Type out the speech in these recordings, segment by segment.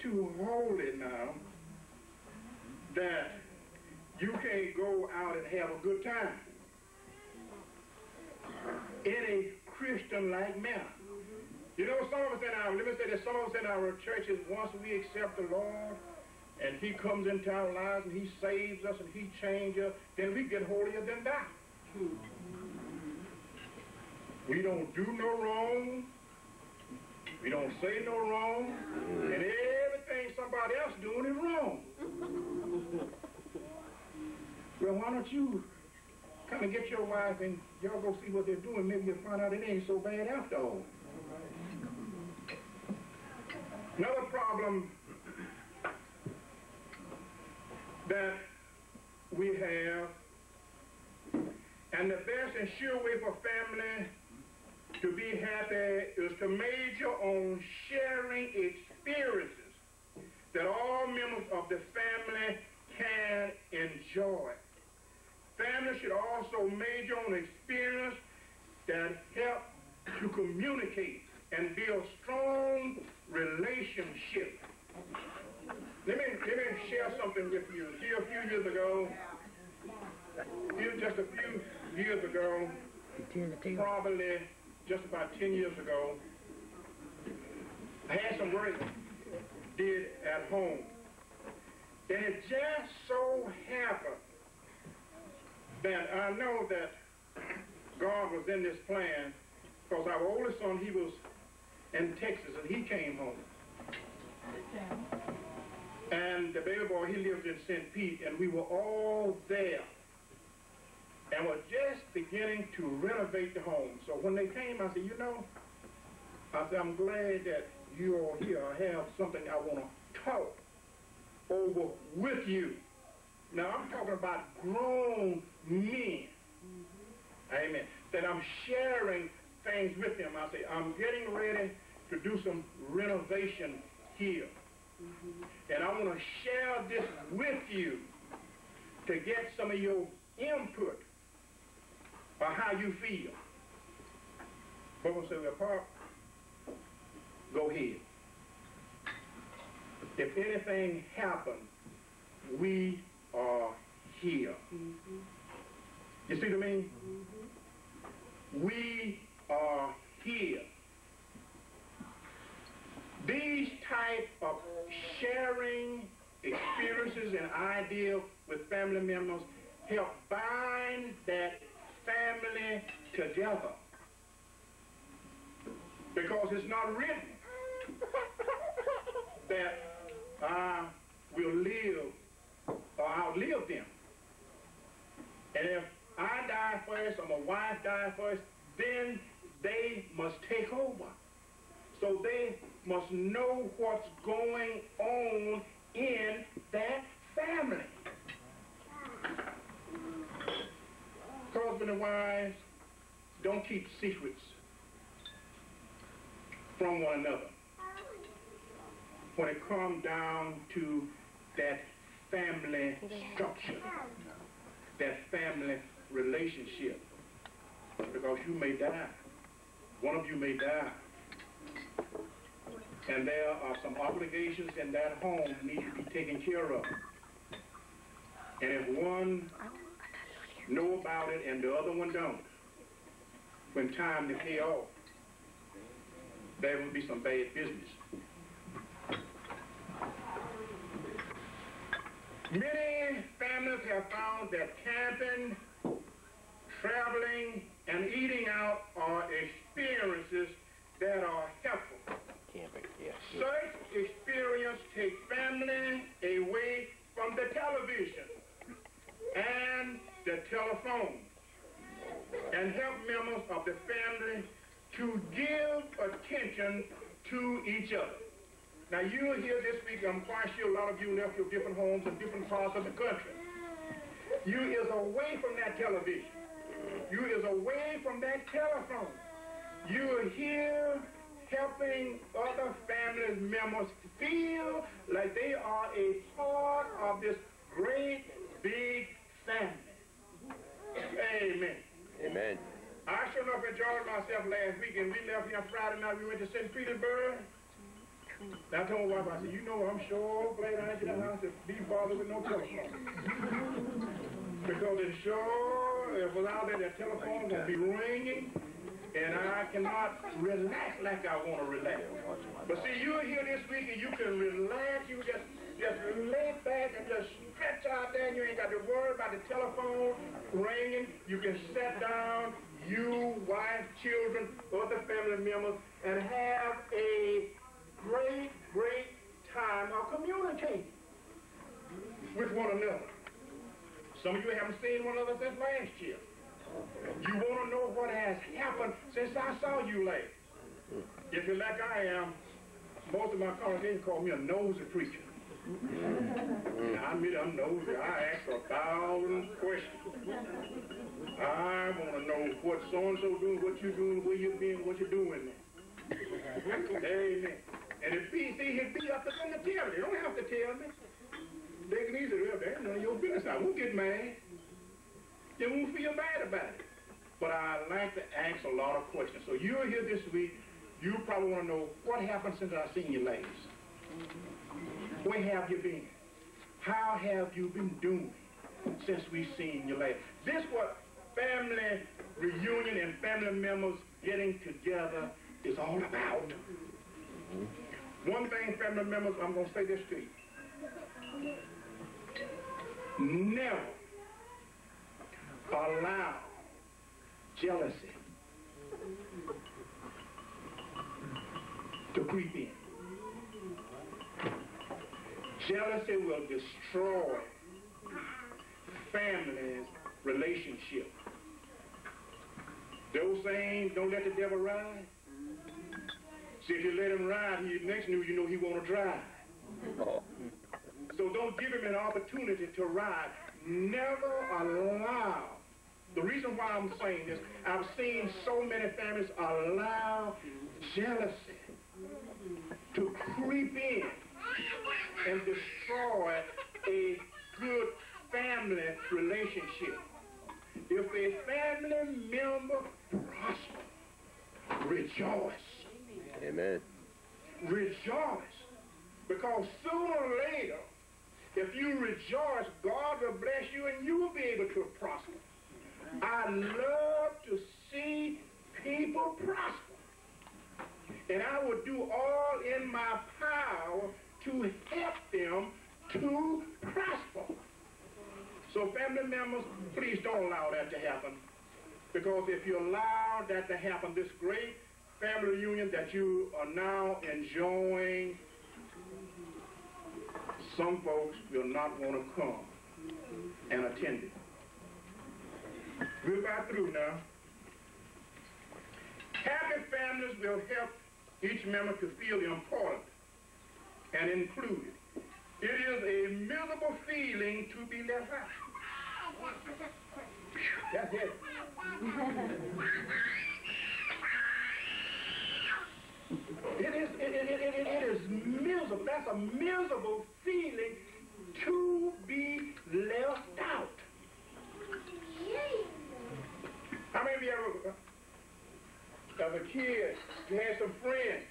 too holy now that you can't go out and have a good time in a Christian-like manner. You know, some of us in our, let me say this, some of us in our churches, once we accept the Lord and he comes into our lives and he saves us and he changes us, then we get holier than thou. We don't do no wrong. We don't say no wrong. And everything somebody else doing is wrong. Well, why don't you kind of get your wife and y'all go see what they're doing. Maybe you'll find out it ain't so bad after all. Another problem that we have, and the best and sure way for family to be happy is to major on sharing experiences that all members of the family can enjoy. Family should also major on experience that help to communicate and build strong relationships. Let me share something with you. See, a few years ago, just a few years ago, probably just about 10 years ago, I had some work did at home. And it just so happened that I know that God was in this plan, because our oldest son, he was in Texas, and he came home. And the baby boy, he lived in St. Pete, and we were all there. And were just beginning to renovate the home. So when they came, I said, you know, I said, I'm glad that you all here. I have something I want to talk over with you. Now, I'm talking about grown men. Amen. That I'm sharing things with them. I say, I'm getting ready to do some renovation here. And I want to share this with you to get some of your input on how you feel. But we'll say, well, Pop, go ahead. If anything happens, we are here. You see what I mean? We are here. These type of sharing experiences and ideas with family members help bind that family together. Because it's not written that I will live or outlive them. And if I die first or my wife die first, then they must take over. So they must know what's going on in that family. Husband and wives, don't keep secrets from one another when it comes down to that family structure, that family relationship, because you may die. One of you may die. And there are some obligations in that home that need to be taken care of. And if one know about it and the other one don't, when time to pay off, there will be some bad business. Many families have found that camping, traveling, and eating out are experiences that are helpful. Camping, yes. Such experience take family away from the television and the telephone and help members of the family to give attention to each other. Now, you are here this week. I'm quite sure a lot of you left your different homes in different parts of the country. You is away from that television. You is away from that telephone. You are here helping other family members feel like they are a part of this great, big family. Amen. Amen. I sure enough enjoyed myself last week, and we left here Friday night. We went to St. Petersburg, And I told my wife, I said, you know, I'm sure glad I ain't get out of the house to be bothered with no telephone. Because it sure, if without that telephone gonna be ringing, and I cannot relax like I want to relax. But see, you're here this week and you can relax. You just lay back and just stretch out there, and you ain't got to worry about the telephone ringing. You can sit down, you, wife, children, other family members, and have a great, great time of communicating with one another. Some of you haven't seen one another since last year. You want to know what has happened since I saw you last. If you're like I am, most of my congregation call me a nosy preacher. I admit I'm nosy. I ask 1,000 questions. I want to know what so-and-so doing, what you doing, where you been, what you doing there. Amen. And if he'd be up to them to tell me. They don't have to tell me. They can easily up there. None of your business. I won't get mad. They won't feel bad about it. But I like to ask a lot of questions. So you're here this week. You probably want to know what happened since I seen you last. Where have you been? How have you been doing since we seen you last? This what family reunion and family members getting together is all about. One thing, family members, I'm going to say this to you. Never allow jealousy to creep in. Jealousy will destroy families' relationship. Those saying, don't let the devil ride. See, if you let him ride, next thing you know he want to drive. So don't give him an opportunity to ride. Never allow. The reason why I'm saying this, I've seen so many families allow jealousy to creep in and destroy a good family relationship. If a family member prospers, rejoice. Amen. Rejoice. Because sooner or later, if you rejoice, God will bless you and you will be able to prosper. I love to see people prosper. And I will do all in my power to help them to prosper. So family members, please don't allow that to happen. Because if you allow that to happen, this great family reunion that you are now enjoying, some folks will not want to come and attend it. We're about through now. Happy families will help each member to feel important and included. It is a miserable feeling to be left out. That's it. It is miserable. That's a miserable feeling to be left out. How many of you ever, as a kid, you had some friends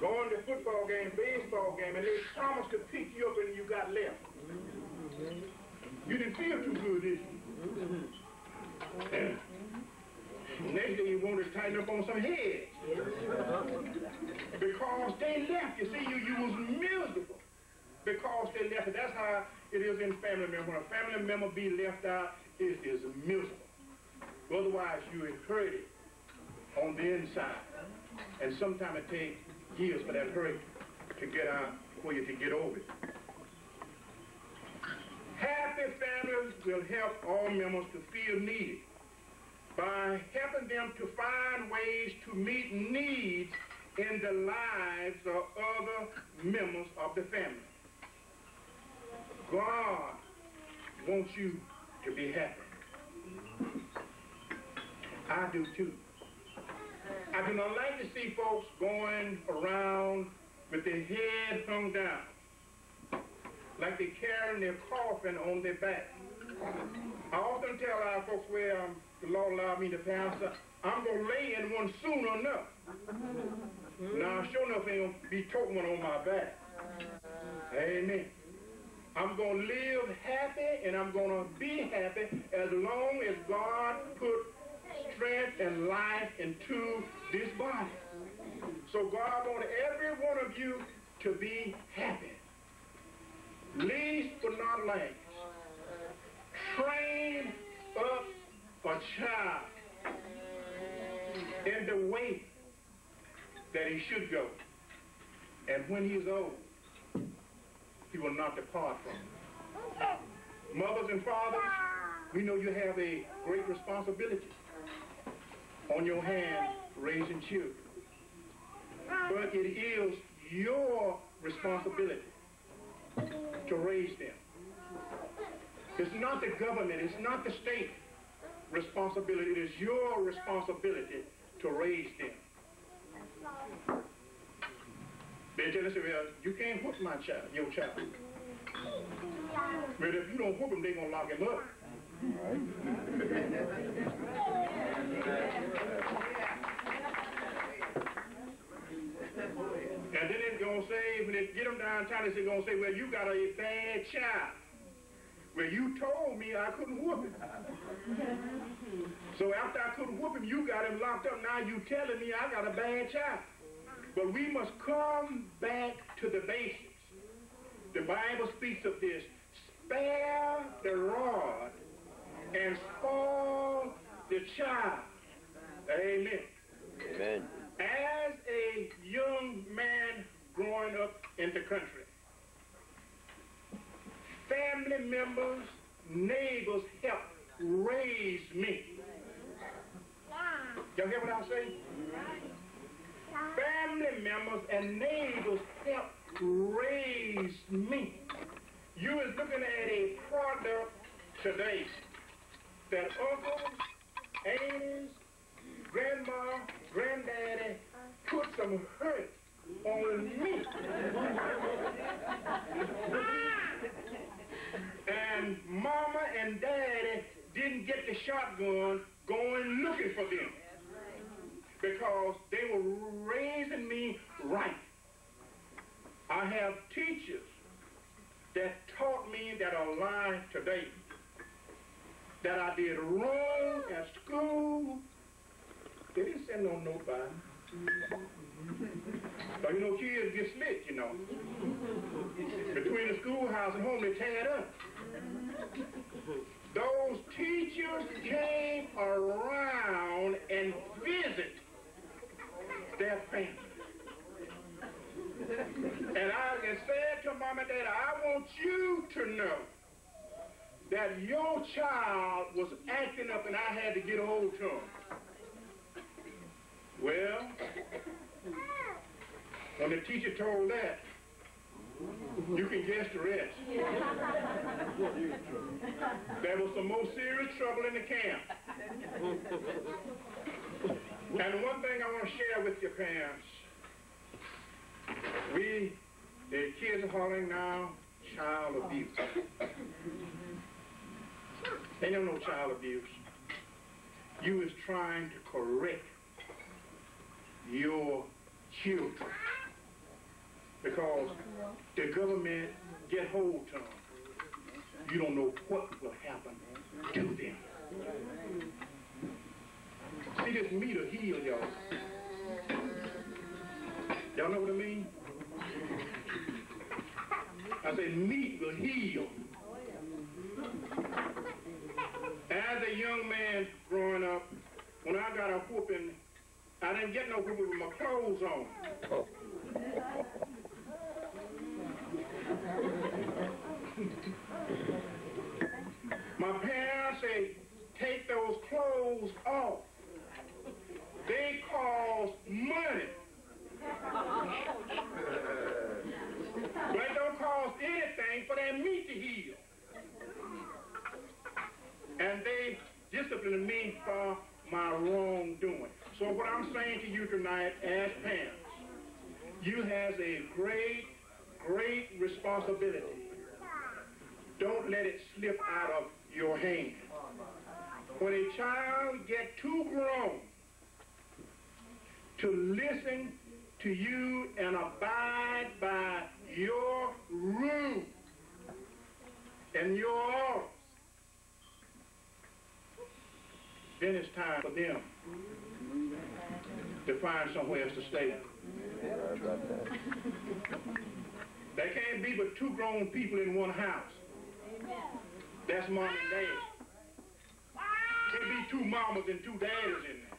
going to football game, baseball game, and they promised to pick you up and you got left? You didn't feel too good, did you? Next day you wanted to tighten up on some heads. Because they left. You see, you was miserable because they left. That's how it is in family members. When a family member be left out, it is miserable. Otherwise, you hurt it on the inside. And sometimes it takes years for that hurt to get out, for you to get over it. Happy families will help all members to feel needed by helping them to find ways to meet needs in the lives of other members of the family. God wants you to be happy. I do too. I do not like to see folks going around with their head hung down, like they're carrying their coffin on their back. I often tell our folks where the Lord allowed me to pastor, I'm going to lay in one soon enough. Now, sure enough, ain't gonna be toting one on my back. Amen. I'm going to live happy and I'm going to be happy as long as God put strength and life into this body. So God wants every one of you to be happy. Least but not least, train up a child in the way that he should go. And when he's old, he will not depart from it. Mothers and fathers, we know you have a great responsibility on your hand raising children. But it is your responsibility to raise them. It's not the government, it's not the state responsibility, it is your responsibility to raise them. They tell us, well, you can't whoop my child, your child. But if you don't whoop him, they're going to lock him up. Right. And then they're going to say, when they get him downtown, they're going to say, well, you got a bad child. Well, you told me I couldn't whoop him. So after I couldn't whoop him, you got him locked up. Now you telling me I got a bad child. But we must come back to the basics. The Bible speaks of this. Spare the rod and spoil the child. Amen. Amen. As a young man growing up in the country, family members, neighbors helped raise me. Y'all hear what I'm saying? Family members and neighbors helped raise me. You is looking at a product today that uncles, aunties, grandma, granddaddy put some hurt on me. And mama and daddy didn't get the shotgun going looking for them because they were raising me right. I have teachers that taught me that are alive today that I did wrong at school. They didn't send no note by me. So you know, kids get slick, you know. Between the schoolhouse and home, they tear it up. Those teachers came around and visit their family. And I said to Mom and Dad, I want you to know that your child was acting up and I had to get a hold to him. Well, when the teacher told that, you can guess the rest. There was some more serious trouble in the camp. And the one thing I want to share with your parents, the kids are hollering now, child abuse. Ain't no child abuse. You is trying to correct your children because the government get hold to them. You don't know what will happen to them. See, this meat will heal y'all. Y'all know what I mean? I say meat will heal. As a young man growing up, when I got a whooping, I didn't get no whooping with my clothes on. My parents say, take those clothes off. They cost money. But it don't cost anything for that meat to heal. And they disciplined me for my wrongdoing. So what I'm saying to you tonight as parents, you have a great, great responsibility. Don't let it slip out of your hand. When a child gets too grown to listen to you and abide by your rules and your orders, then it's time for them to find somewhere else to stay. There can't be but two grown people in one house. That's mom and dad. Can't be two mamas and two daddies in there.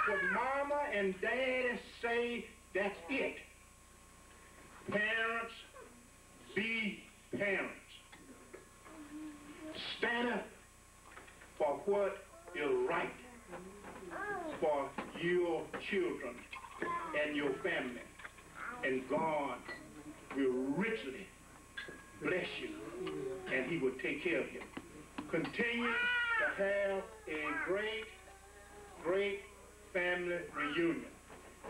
What mama and daddy say, that's it. Parents, be parents. Stand up for what is right for your children and your family. And God will richly bless you, and he will take care of you. Continue to have a great, great family reunion.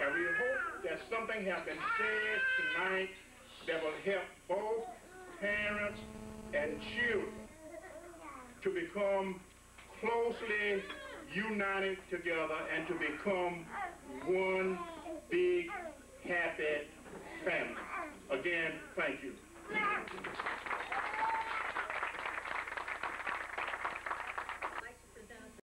And we hope that something has been said tonight that will help both parents and children to become closely united together and to become one big, happy family. Again, thank you.